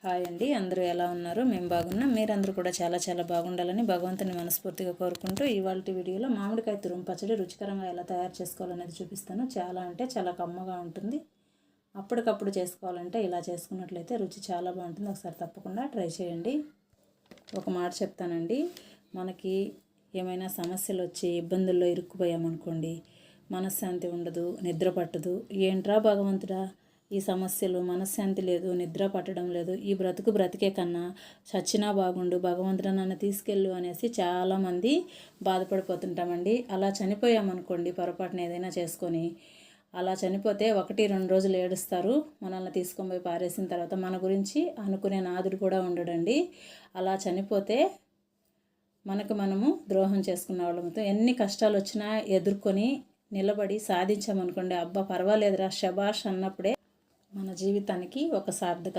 Hi అండి, అందరూ ఎలా ఉన్నారు? మేము బాగున్నాం. మీరందరూ కూడా చాలా చాలా బాగుండాలని భగవంతుని మనస్ఫూర్తిగా కోరుకుంటూ ఇవాళ వీడియోలో మామిడికాయ తురుము పచ్చడి రుచికరంగా ఎలా తయారు చేసుకోవాలనేది చూపిస్తాను. చాలా అంటే చాలా కమ్మగా ఉంటుంది. అప్పటికప్పుడు చేసుకోవాలంటే ఇలా చేసుకున్నట్లయితే రుచి చాలా బాగుంటుంది. ఒకసారి తప్పకుండా ట్రై చేయండి. ఒక మాట చెప్తానండి, మనకి ఏమైనా సమస్యలు వచ్చి ఇబ్బందుల్లో ఇరుక్కుపోయామనుకోండి, మనశ్శాంతి ఉండదు, నిద్ర పట్టదు. ఏంట్రా భగవంతుడా, ఈ సమస్యలు, మనశ్శాంతి లేదు, నిద్ర పట్టడం లేదు, ఈ బ్రతికే కన్నా చచ్చినా బాగుండు, భగవంతుడా నన్ను తీసుకెళ్ళు అనేసి చాలామంది బాధపడిపోతుంటామండి. అలా చనిపోయామనుకోండి, పొరపాటున ఏదైనా చేసుకొని అలా చనిపోతే 1-2 రోజులు ఏడుస్తారు. మనల్ని తీసుకొని పోయి పారేసిన తర్వాత మన గురించి అనుకునే నాదుడు కూడా ఉండడండి. అలా చనిపోతే మనము ద్రోహం చేసుకున్న వాళ్ళతో ఎన్ని కష్టాలు వచ్చినా ఎదుర్కొని నిలబడి సాధించామనుకోండి, అబ్బా పర్వాలేదురా శబాష్ అన్నప్పుడే మన జీవితానికి ఒక సార్థకత